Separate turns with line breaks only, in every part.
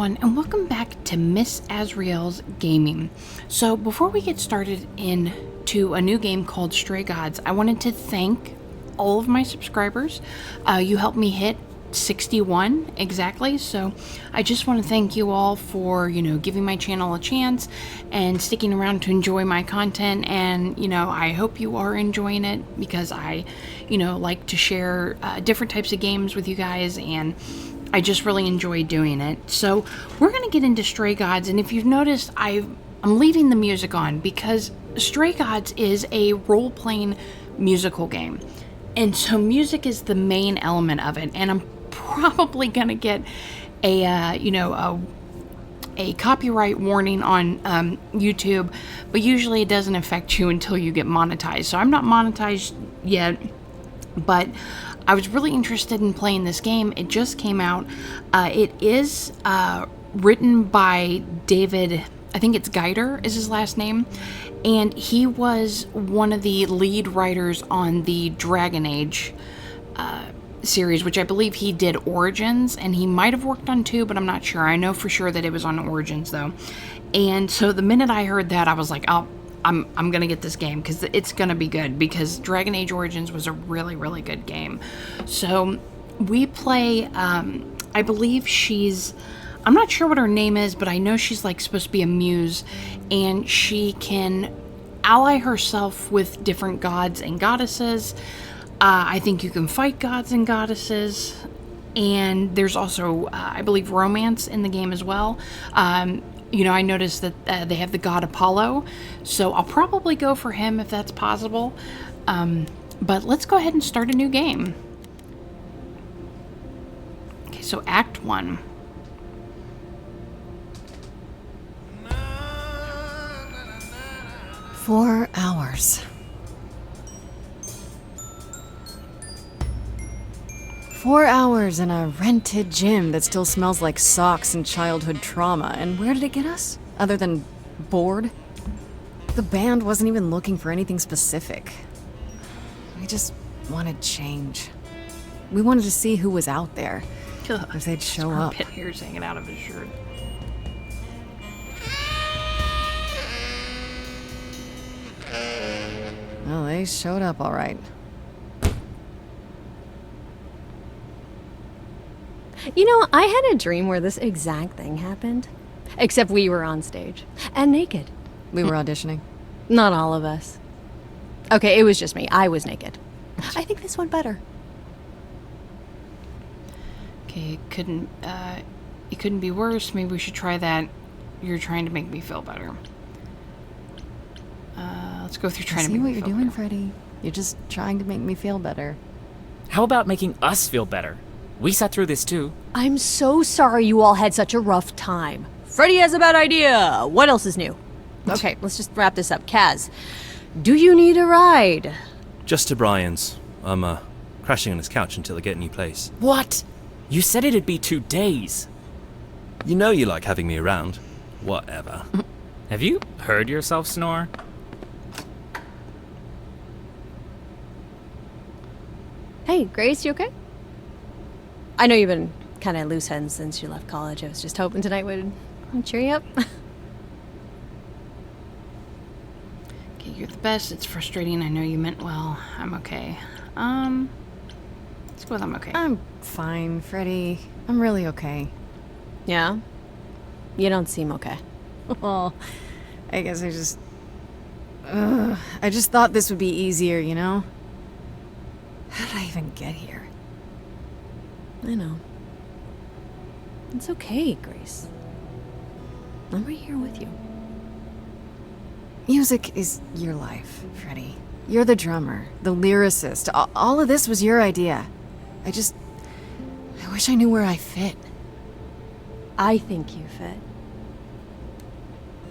everyone, and welcome back to Miss Azriel's Gaming. So before we get started into a new game called Stray Gods, I wanted to thank all of my subscribers. You helped me hit 61 exactly, so I just want to thank you all for, giving my channel a chance and sticking around to enjoy my content. And, I hope you are enjoying it because I, like to share different types of games with you guys, and I just really enjoy doing it. So we're going to get into Stray Gods, and if you've noticed, I'm leaving the music on because Stray Gods is a role-playing musical game. And so music is the main element of it, and I'm probably going to get a copyright warning on YouTube, but usually it doesn't affect you until you get monetized. So I'm not monetized yet, but I was really interested in playing this game. It just came out. It is written by David, I think it's Geider is his last name, and he was one of the lead writers on the Dragon Age series, which I believe he did Origins, and he might have worked on 2, but I'm not sure. I know for sure that it was on Origins though. And so the minute I heard that, I was like, oh, I'm gonna get this game because it's gonna be good, because Dragon Age Origins was a really, really good game. So we play, I believe I'm not sure what her name is, but I know she's like supposed to be a muse, and she can ally herself with different gods and goddesses. I think you can fight gods and goddesses, and there's also, I believe, romance in the game as well. I noticed that they have the god Apollo, so I'll probably go for him if that's possible. But let's go ahead and start a new game. Okay, so Act 1.
"4 hours. 4 hours in a rented gym that still smells like socks and childhood trauma. And where did it get us? Other than bored? The band wasn't even looking for anything specific. We just wanted change. We wanted to see who was out there. If they'd show up.
Pit hairs hanging out of his shirt.
Well, they showed up all right.
I had a dream where this exact thing happened. Except we were on stage. And naked.
We were auditioning.
Not all of us. Okay, it was just me. I was naked. I think this went better.
Okay, it couldn't be worse. Maybe we should try that. You're trying to make me feel better. Let's go through trying to make me feel better.
See what you're doing, Freddy? You're just trying to make me feel better.
How about making us feel better? We sat through this too.
I'm so sorry you all had such a rough time. Freddy has a bad idea. What else is new? Okay, let's just wrap this up. Kaz, do you need a ride?
Just to Brian's. I'm crashing on his couch until I get a new place.
What? You said it'd be 2 days.
You know you like having me around. Whatever.
Have you heard yourself snore?
Hey, Grace, you okay? I know you've been kind of loose ends since you left college. I was just hoping tonight would cheer you up.
Okay, you're the best. It's frustrating. I know you meant well. I'm okay. Let's go with I'm okay.
I'm fine, Freddy. I'm really okay.
Yeah? You don't seem okay.
Well, I guess I just thought this would be easier, you know? How did I even get here?
I know. It's okay, Grace. I'm right here with you.
Music is your life, Freddy. You're the drummer, the lyricist. All of this was your idea. I wish I knew where I fit.
I think you fit.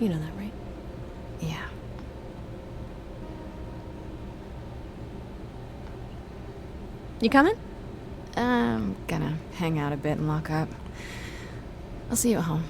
You know that, right?
Yeah.
You coming?
I'm gonna hang out a bit and lock up. I'll see you at home.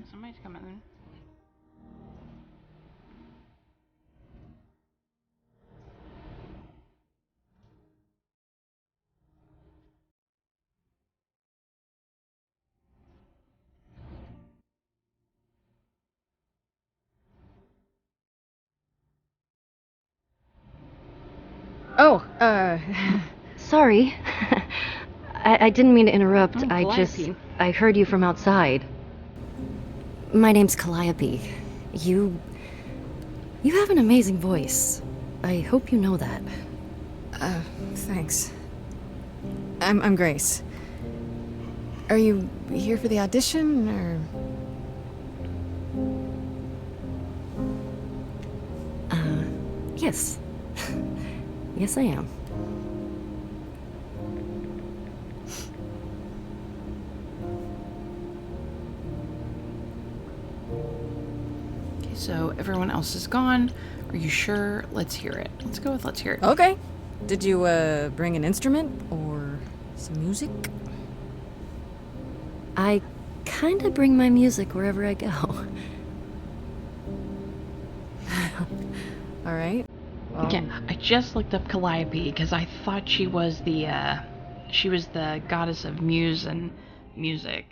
Somebody's coming.
Oh, sorry. I didn't mean to interrupt.
Oh, Calliope.
I heard you from outside.
My name's Calliope. You have an amazing voice. I hope you know that. Thanks. I'm Grace. Are you here for the audition, or...? Yes. Yes, I am.
Okay, so everyone else is gone. Are you sure? Let's hear it. Let's go with let's hear it.
Okay. Did you, bring an instrument, or some music?
I kinda bring my music wherever I go.
Alright. Well,
Yeah, I just looked up Calliope because I thought she was the goddess of muse and music.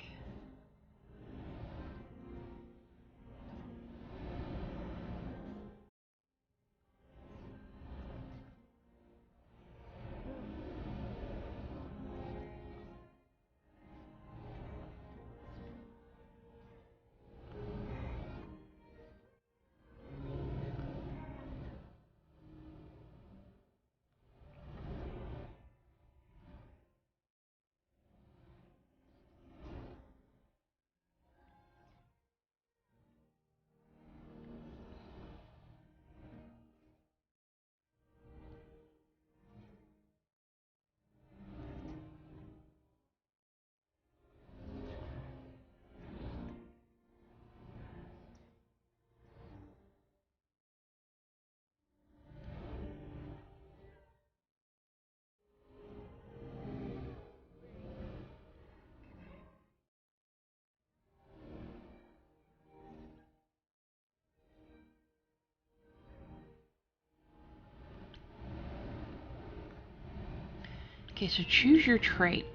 Okay, so choose your trait.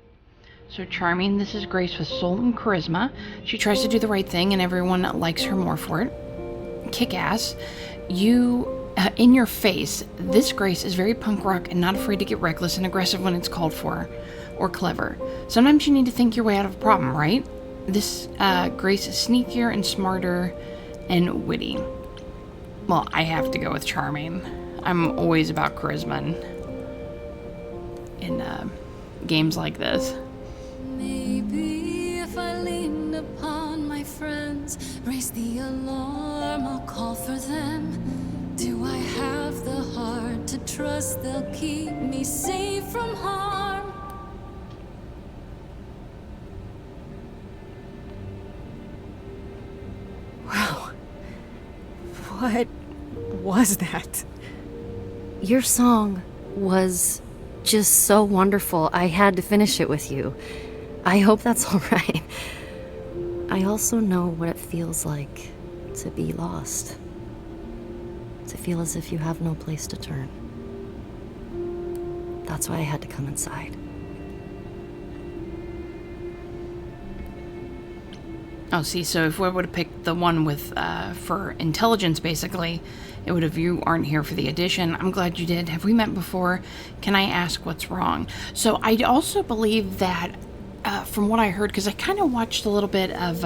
So charming, this is Grace with soul and charisma. She tries to do the right thing and everyone likes her more for it. Kick-ass, in your face, this Grace is very punk rock and not afraid to get reckless and aggressive when it's called for. Or clever. Sometimes you need to think your way out of a problem, right? This Grace is sneakier and smarter and witty. Well, I have to go with charming. I'm always about charisma in games like this.
Maybe if I lean upon my friends, raise the alarm, I'll call for them. Do I have the heart to trust they'll keep me safe from harm?
wow. What was that?
Your song was just so wonderful. I had to finish it with you. I hope that's all right. I also know what it feels like to be lost. To feel as if you have no place to turn. That's why I had to come inside.
Oh, see, so if we would have picked the one with, for intelligence, basically, it would have, you aren't here for the audition. I'm glad you did. Have we met before? Can I ask what's wrong? So I also believe that, from what I heard, because I kind of watched a little bit of,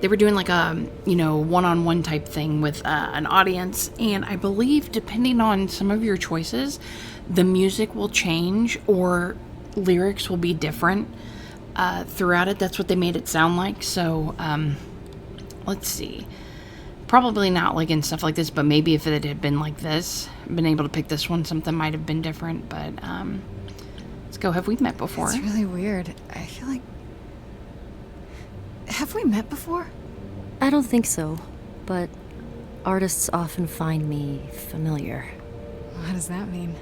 they were doing like a, one-on-one type thing with an audience, and I believe depending on some of your choices, the music will change or lyrics will be different. Throughout it, that's what they made it sound like. So let's see, probably not like in stuff like this, but maybe if it had been like this, been able to pick this one, something might have been different. But let's go. Have we met before?
It's really weird. I feel like... Have we met before?
I don't think so, but artists often find me familiar.
What does that mean?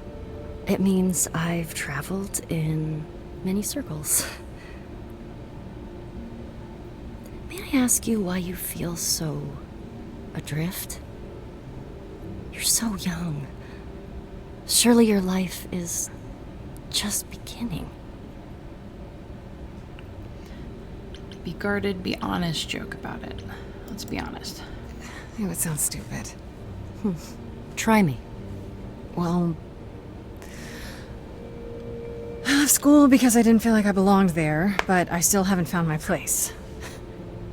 It means I've traveled in many circles. May I ask you why you feel so adrift? You're so young. Surely your life is just beginning.
Be guarded, be honest, joke about it. Let's be honest.
It would sound stupid.
Try me.
Well, I left school because I didn't feel like I belonged there, but I still haven't found my place.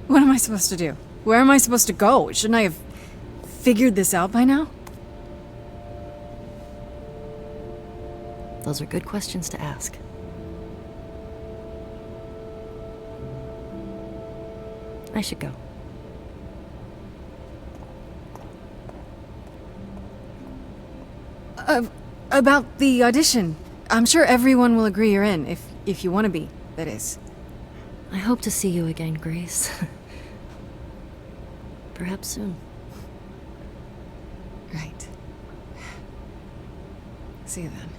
What am I supposed to do? Where am I supposed to go? Shouldn't I have figured this out by now?
Those are good questions to ask. I should go.
About the audition. I'm sure everyone will agree you're in, if you want to be, that is.
I hope to see you again, Grace. Perhaps soon.
Right. See you then.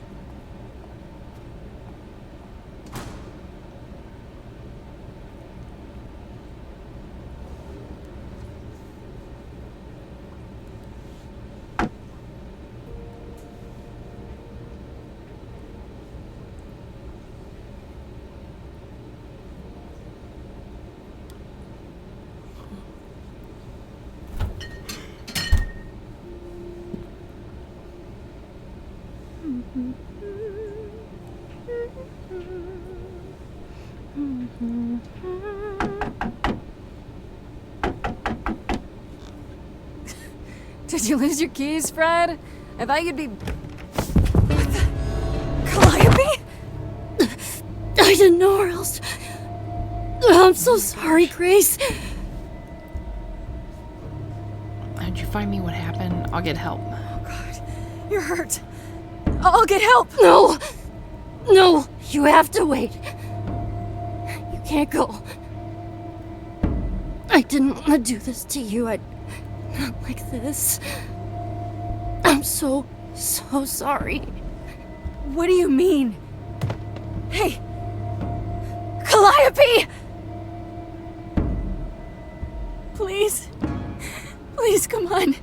Did you lose your keys, Fred? I thought you'd be... What the... Calliope?
I didn't know where else. I'm so sorry, Grace.
How'd you find me? What happened? I'll get help.
Oh, God. You're hurt. I'll get help.
No! No! You have to wait. You can't go. I didn't want to do this to you. Not like this. I'm so sorry.
What do you mean? Hey! Calliope! Please. Please, come on.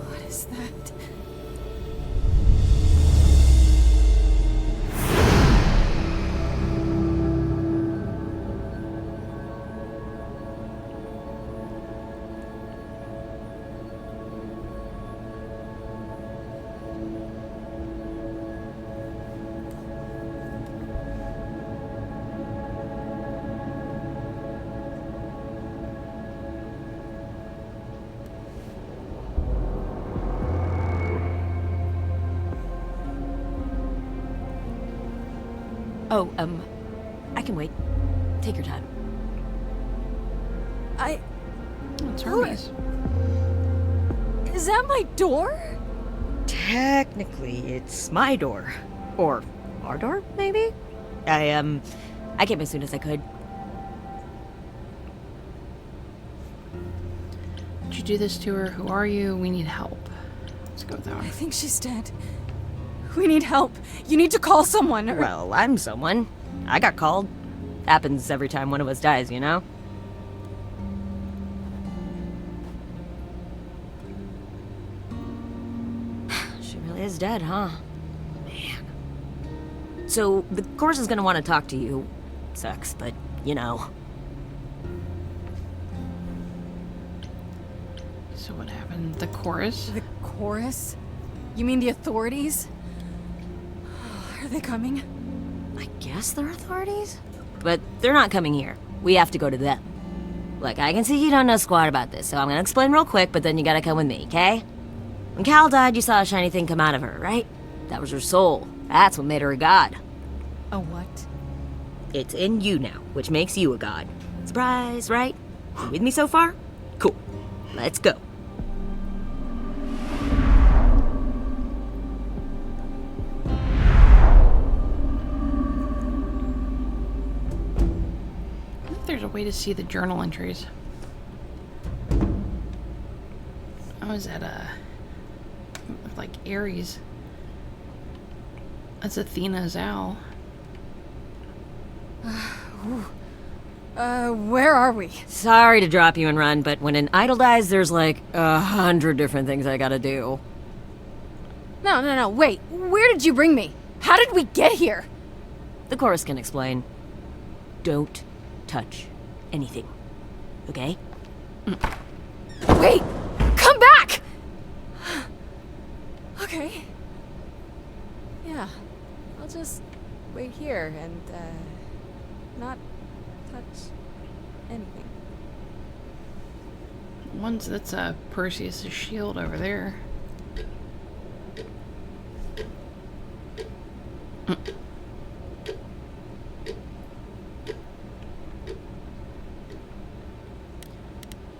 What is that?
Oh, I can wait. Take your time.
It's Hermes.
Is that my door?
Technically, it's my door. Or our door, maybe? I came as soon as I could.
Did you do this to her? Who are you? We need help. Let's go with that
I
one.
think she's dead. We need help. You need to call someone.
Well, I'm someone. I got called. Happens every time one of us dies, you know? She really is dead, huh? Man. So, the course is gonna want to talk to you. Sucks, but, you know.
So what happened? The chorus?
The chorus? You mean the authorities? Are they coming?
I guess they're authorities? But they're not coming here. We have to go to them. Look, I can see you don't know squat about this, so I'm gonna explain real quick, but then you gotta come with me, okay? When Cal died, you saw a shiny thing come out of her, right? That was her soul. That's what made her a god.
A what?
It's in you now, which makes you a god. Surprise, right? You with me so far? Cool. Let's go.
I think there's a way to see the journal entries. I was at like Ares. That's Athena's owl.
Where are we?
Sorry to drop you and run, but when an idol dies, there's like 100 different things I gotta do.
No, wait. Where did you bring me? How did we get here?
The chorus can explain. Don't touch anything. Okay?
Wait! Come back! Okay. Yeah. I'll just wait here and, not touch anything.
That's Perseus' shield over there.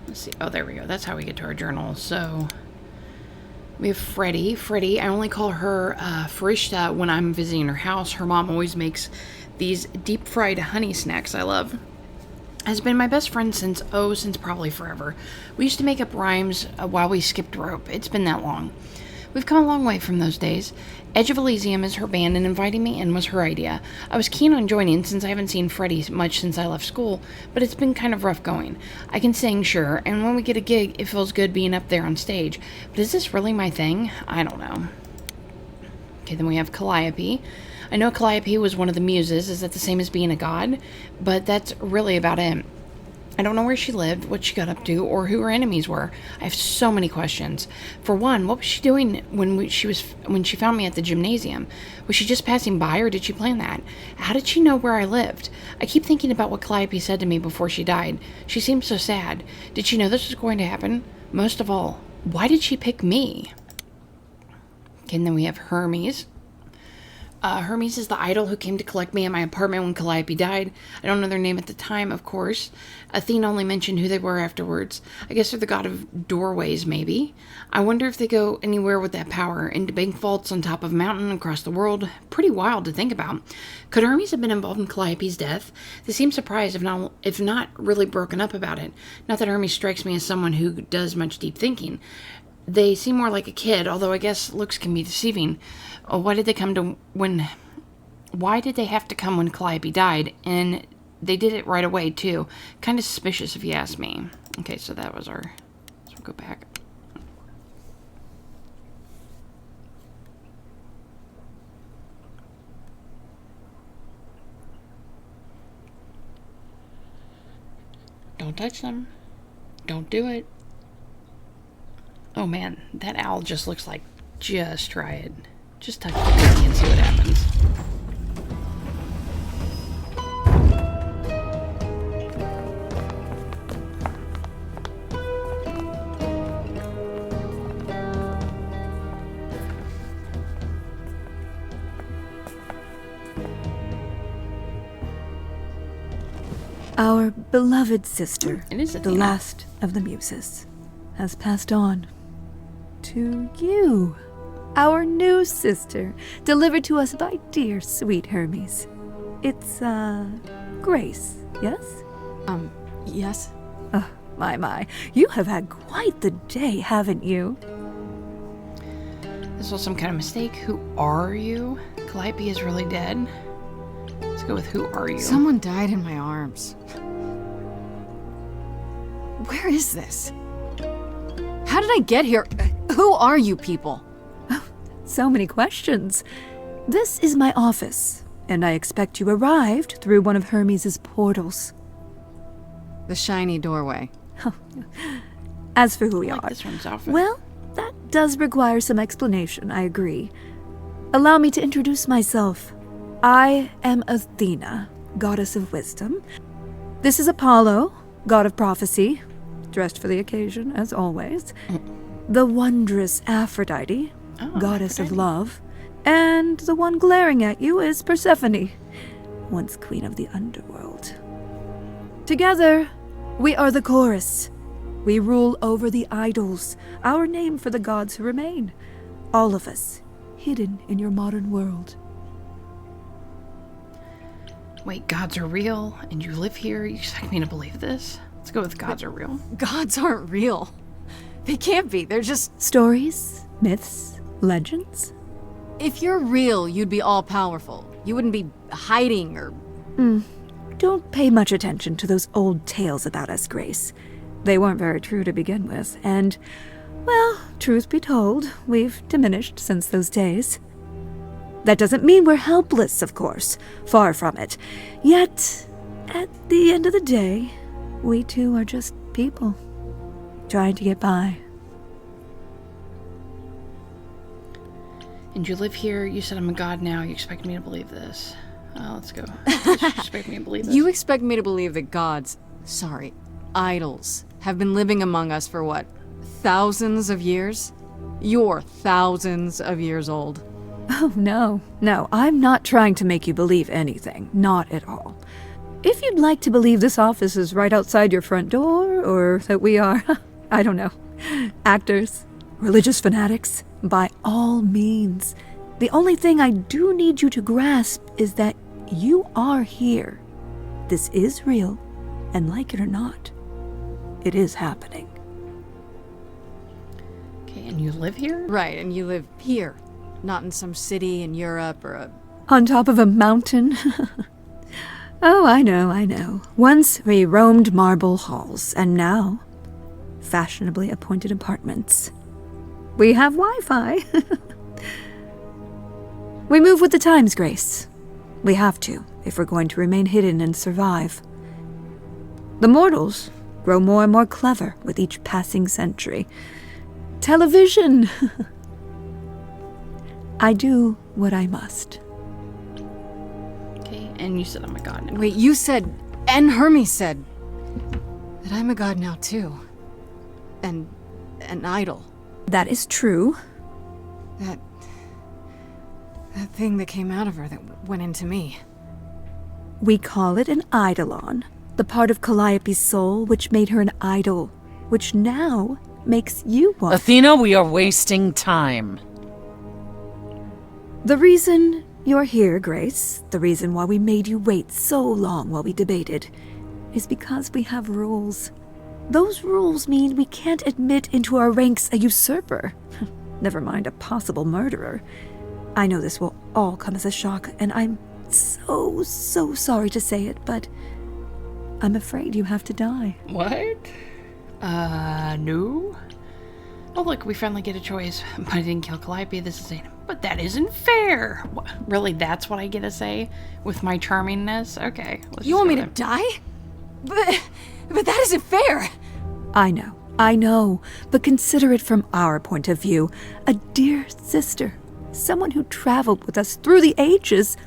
Let's see. Oh, there we go. That's how we get to our journal. So we have Freddie. Freddie, I only call her Farishta when I'm visiting her house. Her mom always makes these deep fried honey snacks I love. Has been my best friend since probably forever. We used to make up rhymes while we skipped rope. It's been that long. We've come a long way from those days. Edge of Elysium is her band, and inviting me in was her idea. I was keen on joining since I haven't seen Freddie much since I left school, but it's been kind of rough going. I can sing, sure, and when we get a gig, it feels good being up there on stage. But is this really my thing? I don't know. Okay, then we have Calliope. I know Calliope was one of the muses. Is that the same as being a god? But that's really about it. I don't know where she lived, what she got up to, or who her enemies were. I have so many questions. For one, what was she doing when she found me at the gymnasium? Was she just passing by, or did she plan that? How did she know where I lived? I keep thinking about what Calliope said to me before she died. She seemed so sad. Did she know this was going to happen? Most of all, why did she pick me? Okay, and then we have Hermes. Hermes is the idol who came to collect me at my apartment when Calliope died. I don't know their name at the time, of course. Athena only mentioned who they were afterwards. I guess they're the god of doorways, maybe. I wonder if they go anywhere with that power, into bank vaults on top of a mountain across the world. Pretty wild to think about. Could Hermes have been involved in Calliope's death? They seem surprised, if not really broken up about it. Not that Hermes strikes me as someone who does much deep thinking. They seem more like a kid, although I guess looks can be deceiving. Why did they have to come when Calliope died? And they did it right away, too. Kind of suspicious, if you ask me. Okay, so that was our... So we'll go back. Don't touch them. Don't do it. Oh man, that owl just looks like, just try it. Just touch the cookie and see what happens.
Our beloved sister,
It is
the
Athena.
last of the muses, has passed on to you, our new sister, delivered to us by dear sweet Hermes. It's, Grace, yes?
Yes?
Oh, my. You have had quite the day, haven't you?
This was some kind of mistake. Who are you? Calliope is really dead. Let's go with who are you?
Someone died in my arms. Where is this? How did I get here? Who are you people?
So many questions. This is my office, and I expect you arrived through one of Hermes' portals.
The shiny doorway.
As for who we
I like
are,
this one's outfit.
well, that does require some explanation, I agree. Allow me to introduce myself. I am Athena, goddess of wisdom. This is Apollo, god of prophecy, dressed for the occasion, as always. The wondrous Aphrodite, goddess of love. And the one glaring at you is Persephone, once queen of the underworld. Together, we are the chorus. We rule over the idols, our name for the gods who remain. All of us, hidden in your modern world.
Wait, gods are real, and you live here? You expect me to believe this? Let's go with gods are real.
Gods aren't real. They can't be. They're just...
Stories, myths, Legends?
If you're real, you'd be all-powerful. You wouldn't be hiding or...
Don't pay much attention to those old tales about us, Grace. They weren't very true to begin with, and, well, truth be told, we've diminished since those days. That doesn't mean we're helpless, of course. Far from it. Yet, at the end of the day, we too are just people, trying to get by.
And you live here, you said I'm a god now, you expect me to believe this. Let's go. You expect me to believe this?
You expect me to believe that gods, idols, have been living among us for what, thousands of years? You're thousands of years old.
Oh, no, I'm not trying to make you believe anything. Not at all. If you'd like to believe this office is right outside your front door, or that we are, I don't know, actors, religious fanatics, by all means. The only thing I do need you to grasp is that you are here. This is real, and like it or not, it is happening.
Okay, and you live here?
Right, and you live here, not in some city in Europe or a...
On top of a mountain? Oh, I know. Once we roamed marble halls, and now, fashionably appointed apartments. We have Wi-Fi. We move with the times, Grace. We have to, if we're going to remain hidden and survive. The mortals grow more and more clever with each passing century. Television! I do what I must.
Okay, and you said I'm a god now.
Wait, you said, and Hermes said, that I'm a god now too. And an idol.
That is true.
That thing that came out of her that went into me.
We call it an eidolon, the part of Calliope's soul which made her an idol, which now makes you one.
Athena, we are wasting time.
The reason you're here, Grace, the reason why we made you wait so long while we debated, is because we have rules. Those rules mean we can't admit into our ranks a usurper, never mind a possible murderer. I know this will all come as a shock, and I'm so sorry to say it, but I'm afraid you have to die.
What? No. Oh, look, we finally get a choice. But I didn't kill Calliope. This is but that isn't fair. Really, that's what I get to say with my charmingness? Okay.
You want me to die? But that isn't fair.
I know, but consider it from our point of view. A dear sister, someone who traveled with us through the ages,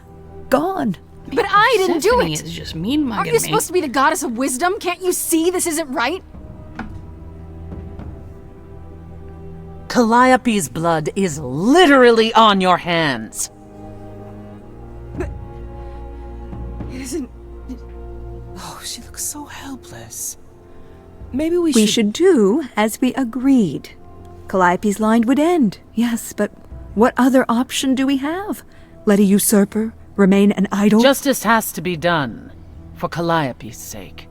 gone.
But I didn't do it.
Is just mean mugging
Aren't you supposed to be the goddess of wisdom? Can't you see this isn't right?
Calliope's blood is literally on your hands.
But it isn't...
Oh, she looks so helpless. Maybe we
should do as we agreed. Calliope's line would end, yes, but what other option do we have? Let a usurper remain an idol?
Justice has to be done, for Calliope's sake.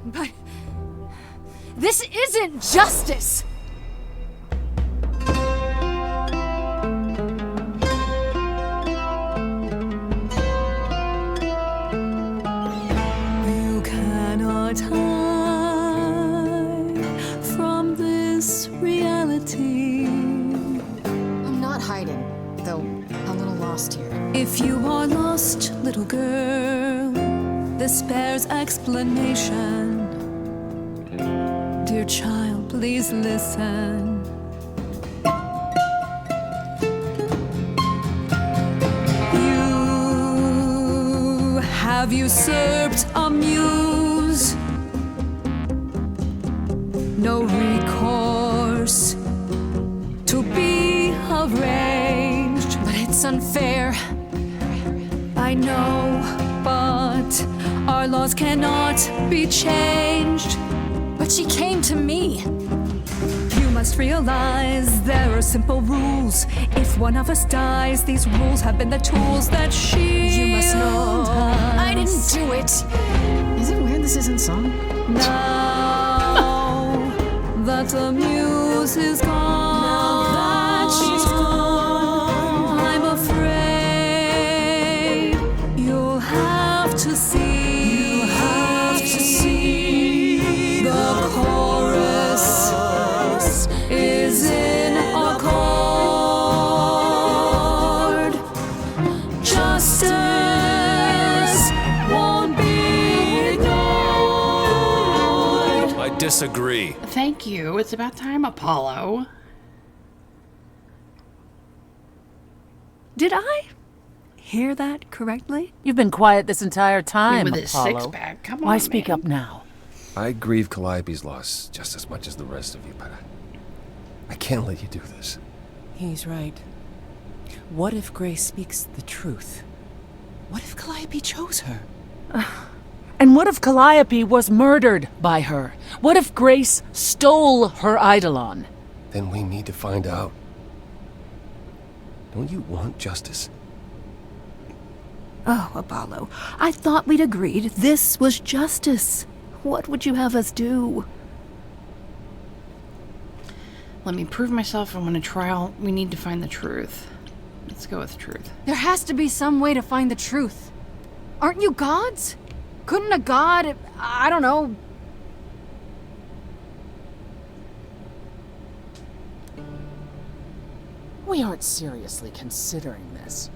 But... this isn't justice!
You cannot hide from this reality.
I'm not hiding, though a little lost here.
If you are lost, little girl, this bears explanation. Dear child, please listen. You have usurped a muse. No recourse to be arranged.
But it's unfair.
I know, but our laws cannot be changed.
But she came to me.
You must realize there are simple rules. If one of us dies, these rules have been the tools that shield
You must know
us.
I didn't do it. Is it weird this isn't song?
Now that the muse is gone,
Now that she's gone.
to see. You have to see. The chorus is in accord. Justice won't be ignored.
I disagree.
Thank you. It's about time, Apollo.
Did I hear that correctly?
You've been quiet this entire time,
With his
Apollo.
six-pack. Come on,
Why speak
man.
up now?
I grieve Calliope's loss just as much as the rest of you, but I can't let you do this.
He's right. What if Grace speaks the truth? What if Calliope chose her?
And what if Calliope was murdered by her? What if Grace stole her eidolon?
Then we need to find out. Don't you want justice?
Oh, Apollo, I thought we'd agreed this was justice. What would you have us do?
Let me prove myself. I want a trial. We need to find the truth. Let's go with truth.
There has to be some way to find the truth. Aren't you gods? Couldn't a god, I don't know...
We aren't seriously considering this.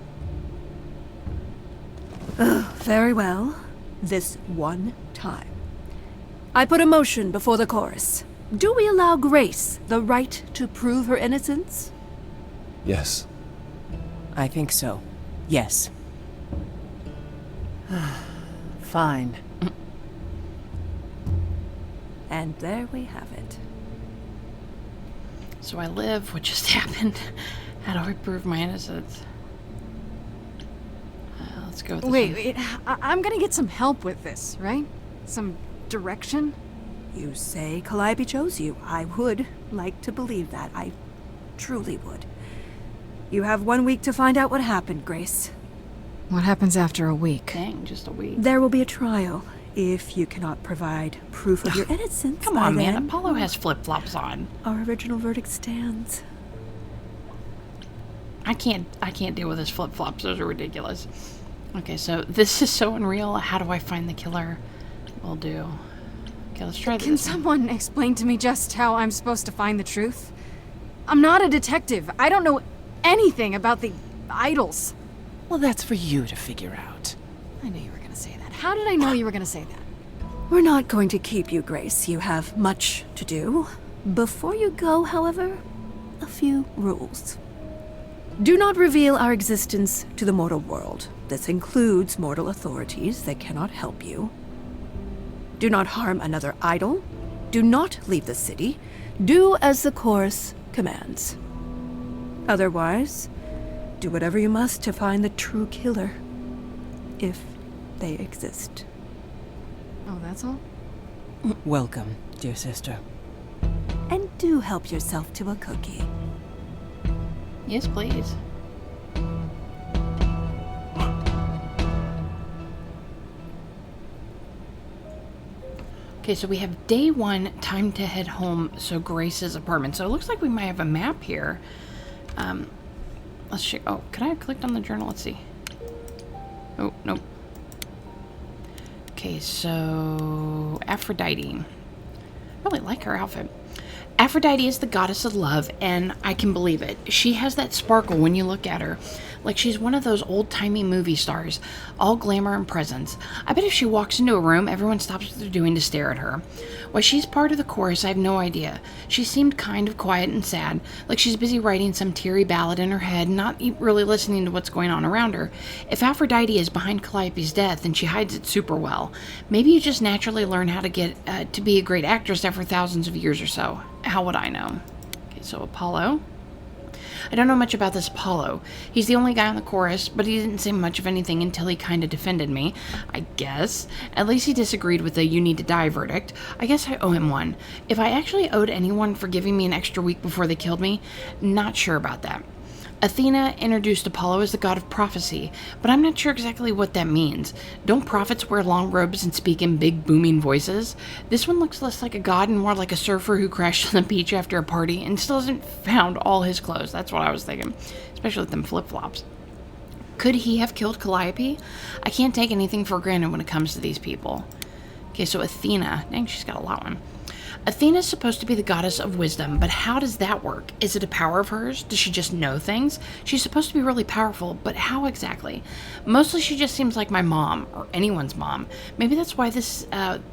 Very well. This one time. I put a motion before the chorus. Do we allow Grace the right to prove her innocence?
Yes.
I think so. Yes.
Fine.
And there we have it.
So I live. What just happened? How do I prove my innocence? Let's go with this one.
Wait, I'm gonna get some help with this, right? Some direction?
You say Calliope chose you. I would like to believe that. I truly would. You have 1 week to find out what happened, Grace.
What happens after a week?
Dang, just a week.
There will be a trial. If you cannot provide proof of your innocence,
Come on, man.
then
Apollo has flip-flops on.
our original verdict stands.
I can't deal with his flip-flops. Those are ridiculous. Okay, so this is so unreal. How do I find the killer? Will do. Okay, let's try this.
Can someone explain to me just how I'm supposed to find the truth? I'm not a detective. I don't know anything about the idols.
Well, that's for you to figure out.
I knew you were gonna say that. How did I know you were gonna say that?
We're not going to keep you, Grace. You have much to do. Before you go, however, a few rules. Do not reveal our existence to the mortal world. This includes mortal authorities that cannot help you. Do not harm another idol. Do not leave the city. Do as the chorus commands. Otherwise, do whatever you must to find the true killer. If they exist.
Oh, that's all?
Welcome, dear sister.
And do help yourself to a cookie.
Yes, please. Okay, so we have day one, time to head home, so Grace's apartment. So it looks like we might have a map here. Let's check. Oh, could I have clicked on the journal? Let's see. Oh, nope. Okay, so Aphrodite. I really like her outfit. Aphrodite is the goddess of love, and I can believe it. She has that sparkle when you look at her, like she's one of those old-timey movie stars, all glamour and presence. I bet if she walks into a room, everyone stops what they're doing to stare at her. Why she's part of the chorus, I have no idea. She seemed kind of quiet and sad, like she's busy writing some teary ballad in her head, not really listening to what's going on around her. If Aphrodite is behind Calliope's death, then she hides it super well. Maybe you just naturally learn how to get to be a great actress after thousands of years or so. How would I know? Okay, so Apollo. I don't know much about this Apollo. He's the only guy on the chorus, but he didn't say much of anything until he kind of defended me, I guess. At least he disagreed with the "you need to die" verdict. I guess I owe him one. If I actually owed anyone for giving me an extra week before they killed me, not sure about that. Athena introduced Apollo as the god of prophecy, but I'm not sure exactly what that means. Don't prophets wear long robes and speak in big booming voices? This one looks less like a god and more like a surfer who crashed on the beach after a party and still hasn't found all his clothes. That's what I was thinking, especially with them flip-flops. Could he have killed Calliope? I can't take anything for granted when it comes to these people. Okay, so Athena. Dang, she's got a lot one. Athena's supposed to be the goddess of wisdom, but how does that work? Is it a power of hers? Does she just know things? She's supposed to be really powerful, but how exactly? Mostly she just seems like my mom, or anyone's mom. Maybe that's why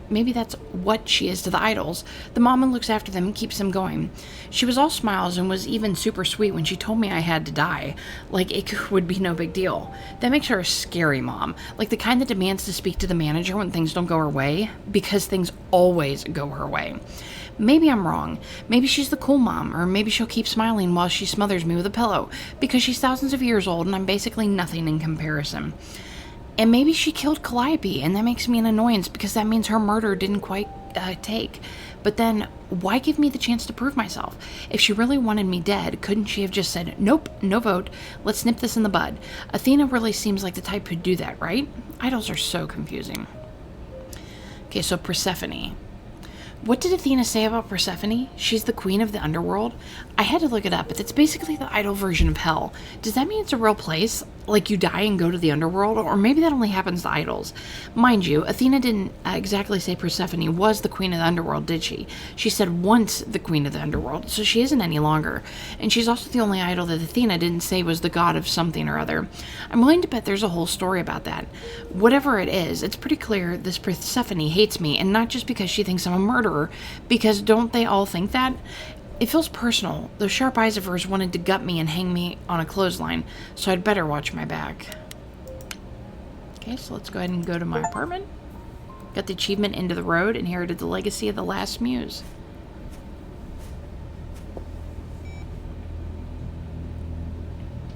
maybe that's what she is to the idols. The mom who looks after them and keeps them going. She was all smiles and was even super sweet when she told me I had to die. Like it would be no big deal. That makes her a scary mom. Like the kind that demands to speak to the manager when things don't go her way, because things always go her way. Maybe I'm wrong. Maybe she's the cool mom, or maybe she'll keep smiling while she smothers me with a pillow, because she's thousands of years old and I'm basically nothing in comparison. And maybe she killed Calliope, and that makes me an annoyance, because that means her murder didn't quite take. But then, why give me the chance to prove myself? If she really wanted me dead, couldn't she have just said, nope, no vote, let's nip this in the bud? Athena really seems like the type who'd do that, right? Idols are so confusing. Okay, so Persephone. What did Athena say about Persephone? She's the queen of the underworld? I had to look it up, but it's basically the idol version of hell. Does that mean it's a real place? Like you die and go to the underworld? Or maybe that only happens to idols. Mind you, Athena didn't exactly say Persephone was the queen of the underworld, did she? She said once the queen of the underworld, so she isn't any longer. And she's also the only idol that Athena didn't say was the god of something or other. I'm willing to bet there's a whole story about that. Whatever it is, it's pretty clear this Persephone hates me, and not just because she thinks I'm a murderer, because don't they all think that? It feels personal. Those sharp eyes of hers wanted to gut me and hang me on a clothesline, so I'd better watch my back. Okay, so let's go ahead and go to my apartment. Got the achievement Into the Road, inherited the legacy of the last muse.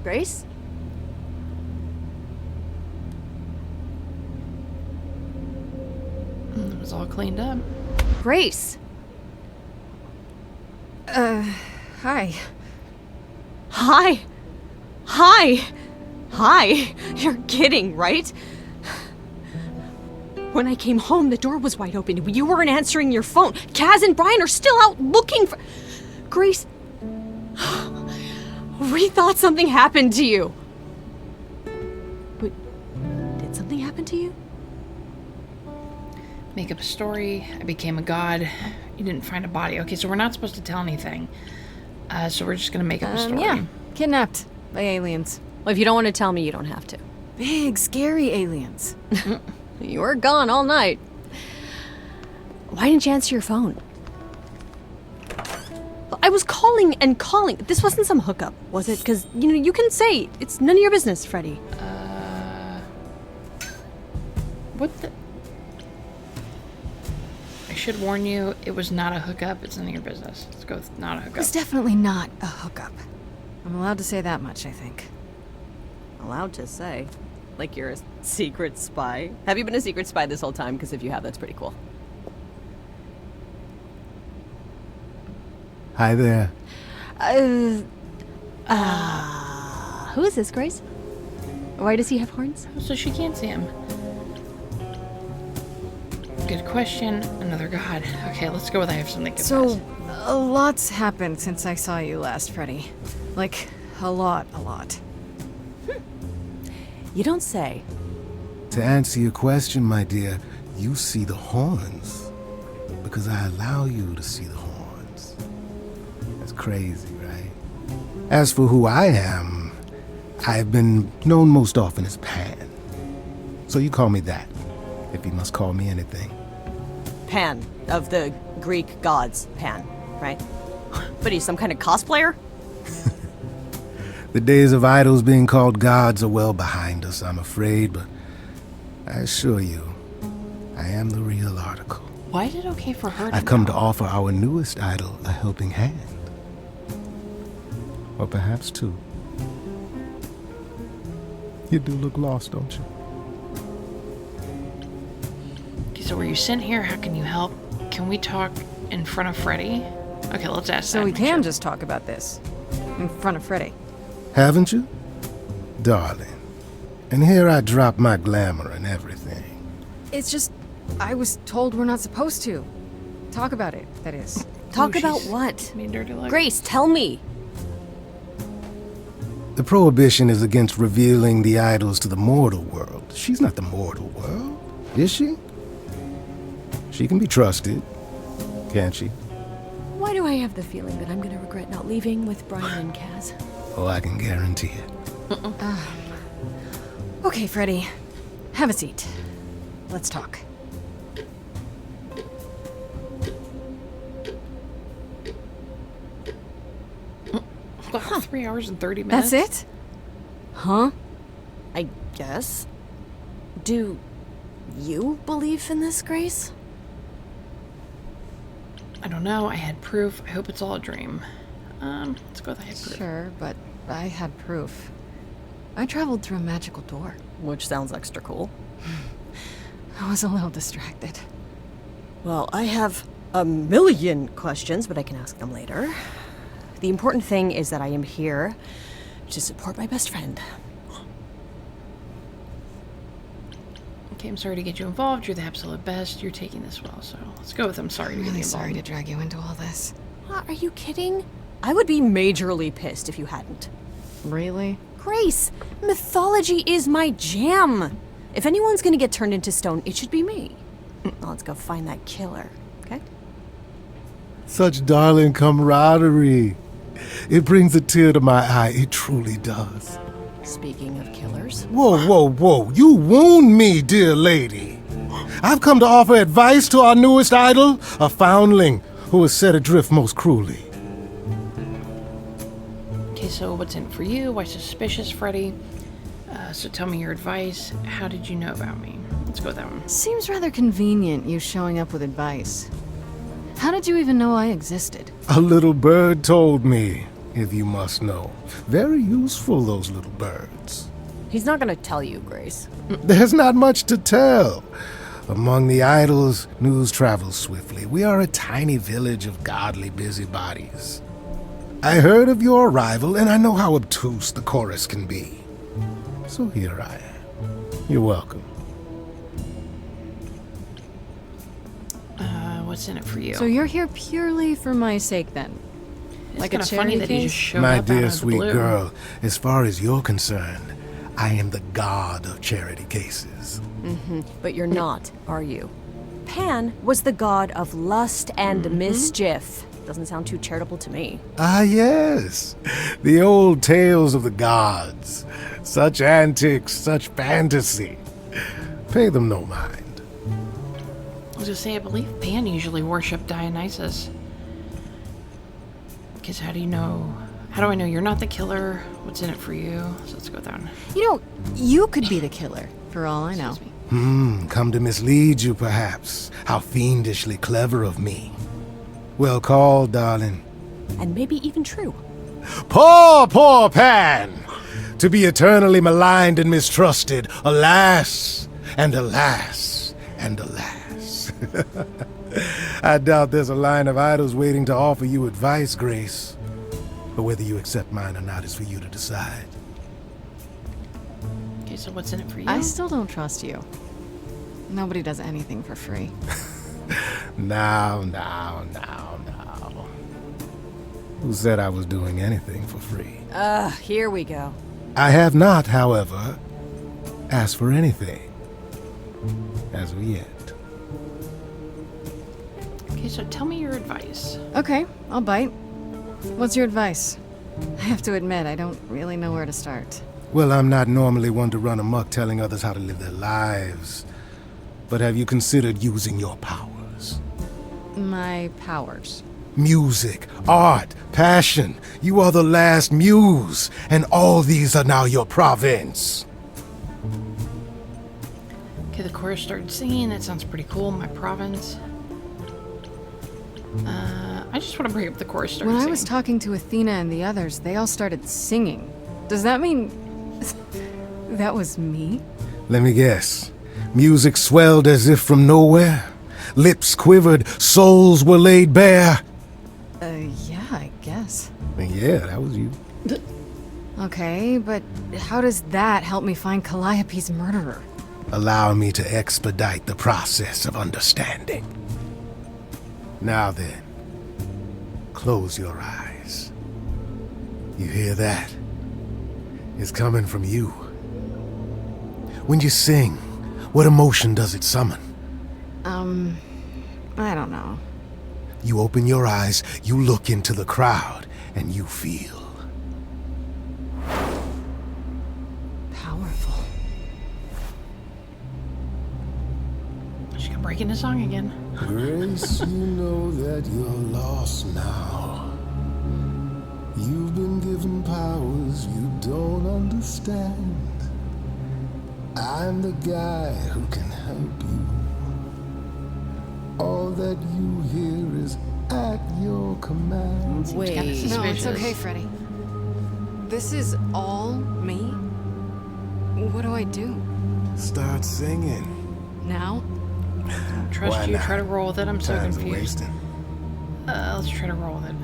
Grace?
It was all cleaned up.
Grace! Hi.
Hi! Hi! Hi! You're kidding, right? When I came home, the door was wide open. You weren't answering your phone. Kaz and Brian are still out looking for... Grace... We thought something happened to you. Wait, did something happen to you?
Make up a story. I became a god. You didn't find a body. Okay, so we're not supposed to tell anything. So we're just gonna make up a story.
Yeah. Kidnapped by aliens.
Well, if you don't want to tell me, you don't have to.
Big, scary aliens.
You were gone all night. Why didn't you answer your phone? I was calling and calling. This wasn't some hookup, was it? Because, you can say it's none of your business, Freddy.
What the... I should warn you, it was not a hookup. It's none of your business. Let's go with not a hookup.
It's definitely not a hookup. I'm allowed to say that much, I think.
Allowed to say? Like you're a secret spy? Have you been a secret spy this whole time? Because if you have, that's pretty cool.
Hi there.
Who is this, Grace? Why does he have horns?
So she can't see him. Good question. Another god. Okay, let's go with I have something to
So, a lot's happened since I saw you last, Freddy. Like, a lot.
You don't say.
To answer your question, my dear, you see the horns. Because I allow you to see the horns. That's crazy, right? As for who I am, I've been known most often as Pan. So you call me that, if you must call me anything.
Pan, of the Greek gods, Pan, right? But he's some kind of cosplayer?
The days of idols being called gods are well behind us, I'm afraid, but I assure you, I am the real article.
Why is it okay for her to
I've come
know?
to offer our newest idol a helping hand. Or perhaps two. You do look lost, don't you?
Okay, so were you sent here? How can you help? Can we talk in front of Freddy? Okay, let's ask that.
So we
make
can
sure.
just talk about this. In front of Freddy.
Haven't you? Darling. And here I drop my glamour and everything.
It's just, I was told we're not supposed to. Talk about it, that is.
Talk
Ooh,
about
she's
what?
mean dirty look.
Grace, tell me.
The prohibition is against revealing the idols to the mortal world. She's not the mortal world, is she? She can be trusted, can't she?
Why do I have the feeling that I'm gonna regret not leaving with Brian and Kaz?
Oh, I can guarantee it.
Okay, Freddy. Have a seat. Let's talk.
Wow, 3 hours and 30 minutes.
That's it?
Huh? I guess. Do you believe in this, Grace?
I don't know. I had proof. I hope it's all a dream. Let's go with I had proof.
Sure, but I had proof. I traveled through a magical door.
Which sounds extra cool.
I was a little distracted.
Well, I have a million questions, but I can ask them later. The important thing is that I am here to support my best friend.
Okay, I'm sorry to get you involved. You're the absolute best. You're taking this well, so let's go with I'm sorry to
I'm
get you
really
involved.
sorry to drag you into all this.
What, are you kidding? I would be majorly pissed if you hadn't.
Really?
Grace, mythology is my jam. If anyone's gonna get turned into stone, it should be me. Now let's go find that killer, okay?
Such darling camaraderie. It brings a tear to my eye. It truly does.
Speaking of killers.
Whoa, whoa, whoa. You wound me, dear lady. I've come to offer advice to our newest idol, a foundling who was set adrift most cruelly.
Okay, so what's in it for you? Why suspicious, Freddy? So tell me your advice. How did you know about me? Let's go with that one.
Seems rather convenient, you showing up with advice. How did you even know I existed?
A little bird told me, if you must know. Very useful, those little birds.
He's not gonna tell you, Grace.
There's not much to tell. Among the idols, news travels swiftly. We are a tiny village of godly busybodies. I heard of your arrival, and I know how obtuse the chorus can be. So here I am. You're welcome.
What's in it for you?
So you're here purely for my sake, then?
It's
Like a
kind of funny
charity
that he
case?
just showed
My
up out
dear
of the
sweet
blue.
girl, as far as you're concerned, I am the god of charity cases.
But you're not, are you? Pan was the god of lust and mischief. Doesn't sound too charitable to me.
Ah, yes. The old tales of the gods. Such antics, such fantasy. Pay them no mind.
I was gonna say, I believe Pan usually worshipped Dionysus. Because how do I know you're not the killer? What's in it for you? So let's go with that one.
You know, you could be the killer, for all I know.
Come to mislead you, perhaps. How fiendishly clever of me. Well called, darling.
And maybe even true.
Poor, poor Pan! To be eternally maligned and mistrusted. Alas, and alas, and alas. I doubt there's a line of idols waiting to offer you advice, Grace. But whether you accept mine or not is for you to decide.
Okay, so what's in it for you?
I still don't trust you. Nobody does anything for free.
Now. Who said I was doing anything for free?
Here we go.
I have not, however, asked for anything. As of yet.
Okay, so tell me your advice.
Okay, I'll bite. What's your advice? I have to admit, I don't really know where to start.
Well, I'm not normally one to run amok telling others how to live their lives. But have you considered using your powers?
My powers.
Music, art, passion. You are the last muse, and all these are now your province.
Okay, the chorus started singing. That sounds pretty cool. My province. I just want to bring up the chorus started
When I
singing.
was talking to Athena and the others, they all started singing. Does that mean that was me?
Let me guess. Music swelled as if from nowhere. Lips quivered, souls were laid bare.
Yeah, I guess.
Yeah, that was you.
Okay, but how does that help me find Calliope's murderer?
Allow me to expedite the process of understanding. Now then, close your eyes. You hear that? is coming from you. When you sing, what emotion does it summon?
I don't know.
You open your eyes, you look into the crowd, and you feel.
Powerful.
She's gonna break into song again.
Grace, you know that you're lost now. You've been given powers you don't understand. I'm the guy who can help you. All that you hear is at your command.
Wait,
kinda
no, it's
suspicious.
okay, Freddy. This is all me? What do I do?
Start singing.
Now?
Trust
Why
you.
not?
Try to roll with it. I'm so
Time's
confused.
wasting.
Let's try to roll with it.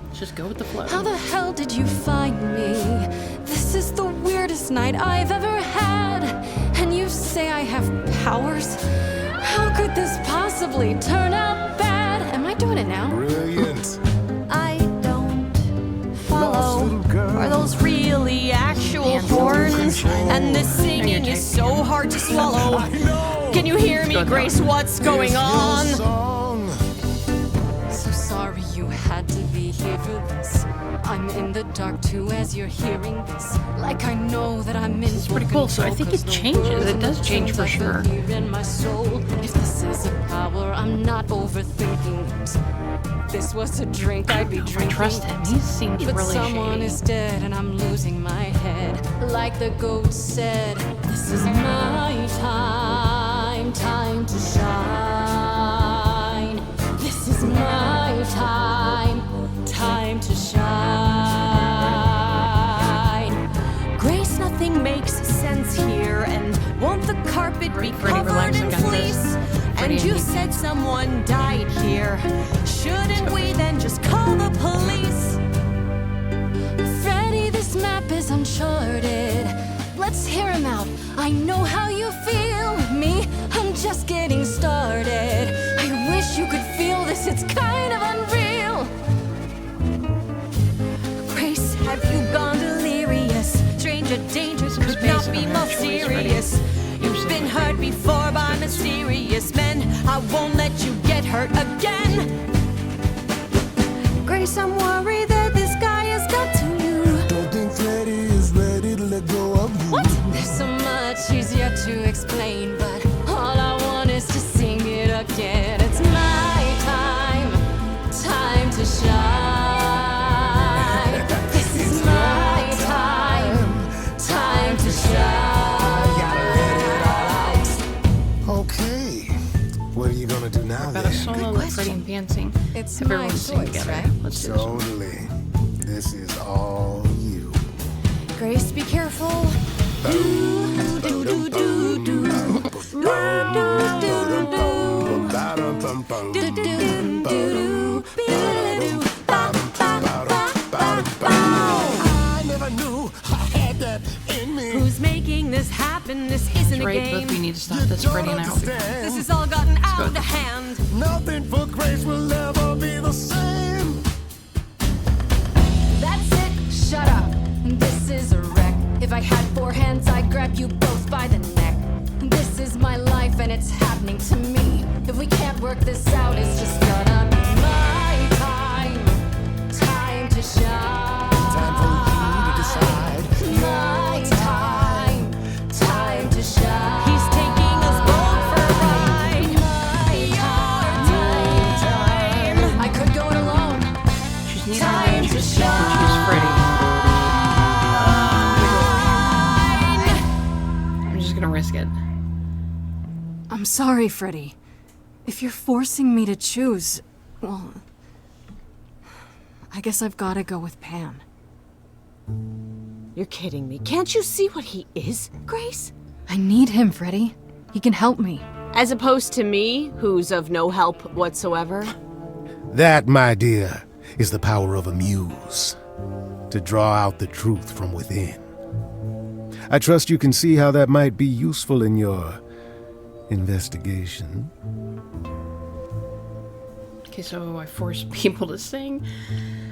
Let's just go with the flow.
How the hell did you find me? This is the weirdest night I've ever had. And you say I have powers? How could this possibly turn out bad? Am I doing it now?
Brilliant.
I don't
Lost
follow.
little girl.
Are those really actual horns? And this singing is so hard to swallow. Can you hear me, Grace? What's going on?
Song.
So sorry you had to be here for this. I'm in the dark too as you're hearing this. Like I know that I'm in. It's
pretty cool, so I think it changes. It does change for sure.
In my soul. If this is a power, I'm not overthinking it. This was a drink I'd be
I
drinking.
trust him. He seems
But
really
someone
shady.
is dead and I'm losing my head. Like the goat said, this is my time, time to shine. This is my time, time to shine.
Grace, nothing makes sense here. And won't the carpet be
Freddie,
covered
relax, I
in
got this.
fleece?
Freddie,
And you
I need-
said someone died here. Shouldn't we then just call the police?
Freddy, this map is uncharted. Let's hear him out. I know how you feel. Me, I'm just getting started. I wish you could feel this, it's kind of unreal.
Grace, have you gone delirious? Stranger danger could not be more serious. You've been hurt before by mysterious men. I won't let you get hurt again. Grace, I'm worried that this guy has got to you.
Don't think Freddy is ready to let go of you.
What? There's so much easier to explain, but all I want is to sing it again. It's my time, time to shine. This is my time, time to shine.
Okay. What are you gonna do now
About a
then?
solo like Freddie and Dancing.
It's
Have
my
everyone sing
choice,
together.
right?
Let's do this.
Totally. This is all you.
Grace, be careful.
I never knew I had that in me.
Who's making this happen? This isn't a
Right,
game.
both we need to stop this. Freddie and I will be fine.
This has all gotten out of hand.
Nothing for Grace will ever be the same.
That's it, shut up. This is a wreck. If I had 4 hands, I'd grab you both by the neck. This is my life and it's happening to me. If we can't work this out, it's just gonna be my time. Time to shine.
Time for you to decide.
My time. Time to shine.
He's taking us both for a ride.
My time. I could go it alone.
She's neither
Time
man.
to
She's
shine.
Freddie. I'm just gonna risk it.
I'm sorry, Freddy. If you're forcing me to choose, well, I guess I've gotta go with Pan.
You're kidding me. Can't you see what he is, Grace?
I need him, Freddy. He can help me.
As opposed to me, who's of no help whatsoever.
That, my dear, is the power of a muse. To draw out the truth from within. I trust you can see how that might be useful in your investigation.
Okay, so I forced people to sing.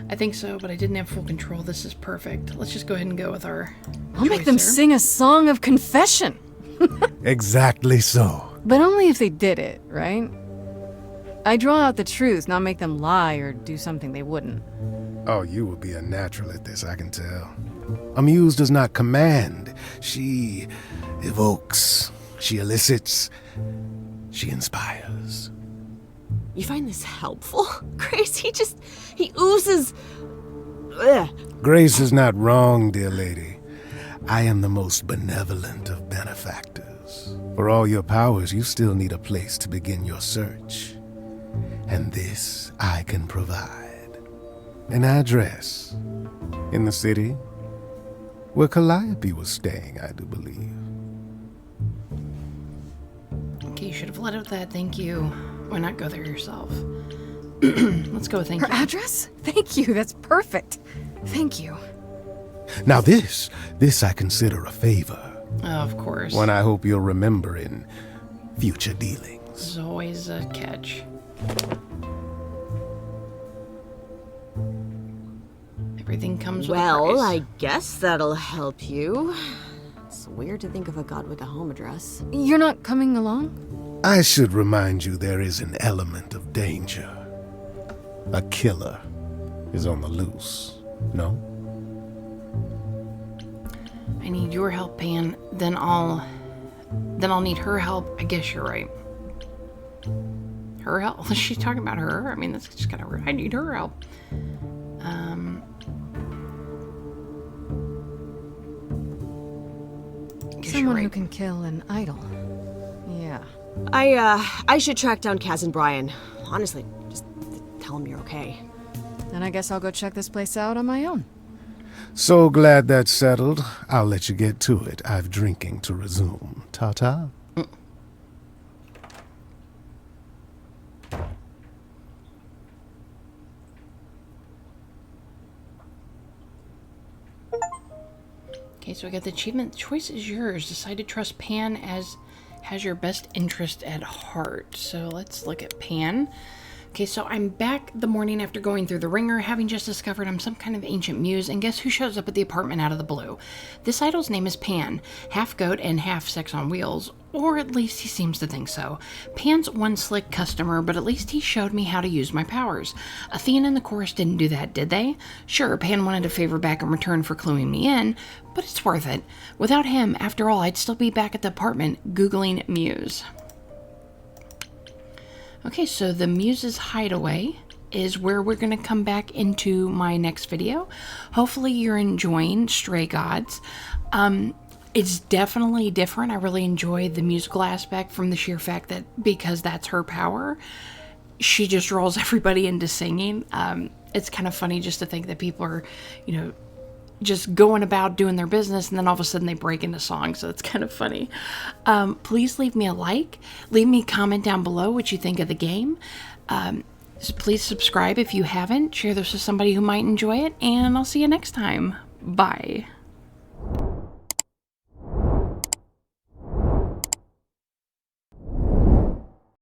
I think so, but I didn't have full control. This is perfect. Let's just go ahead and go with our
I'll make them sing a song of confession.
Exactly so.
But only if they did it, right? I draw out the truth, not make them lie or do something they wouldn't.
Oh, you will be a natural at this, I can tell. A muse does not command. She evokes. She elicits. She inspires.
You find this helpful? Grace, he oozes. Ugh.
Grace is not wrong, dear lady. I am the most benevolent of benefactors. For all your powers, you still need a place to begin your search. And this I can provide. An address in the city where Calliope was staying, I do believe.
Okay, you should have led with that. Thank you. Why not go there yourself? Let's go with thank
Her
you.
address? Thank you, that's perfect. Thank you.
Now this I consider a favor.
Of course.
One I hope you'll remember in future dealings.
There's always a catch. Everything comes with a
Well,
price.
I guess that'll help you. It's weird to think of a god with a home address.
You're not coming along?
I should remind you there is an element of danger. A killer is on the loose, no?
I need your help, Pan. Then I'll need her help. I guess you're right. Her help? She's talking about her. I mean, that's just kind of weird. I need her help. Guess you're
Someone who
right.
can kill an idol. Yeah.
I should track down Kaz and Brian. Honestly, just tell them you're okay.
Then I guess I'll go check this place out on my own.
So glad that's settled. I'll let you get to it. I've drinking to resume. Ta-ta.
Okay, so I got the achievement. The choice is yours. Decide to trust Pan as has your best interest at heart. So let's look at Pan. Okay, so I'm back the morning after going through the ringer, having just discovered I'm some kind of ancient muse, and guess who shows up at the apartment out of the blue? This idol's name is Pan, half goat and half sex on wheels, or at least he seems to think so. Pan's one slick customer, but at least he showed me how to use my powers. Athena and the chorus didn't do that, did they? Sure, Pan wanted a favor back in return for cluing me in, but it's worth it. Without him, after all, I'd still be back at the apartment, Googling Muse. Okay, so the Muse's Hideaway is where we're going to come back into my next video. Hopefully you're enjoying Stray Gods. It's definitely different. I really enjoy the musical aspect from the sheer fact that because that's her power, she just rolls everybody into singing. It's kind of funny just to think that people are, just going about doing their business and then all of a sudden they break into song, so it's kind of funny. Please leave me a like, leave me a comment down below what you think of the game. So please subscribe if you haven't, share this with somebody who might enjoy it, and I'll see you next time. Bye.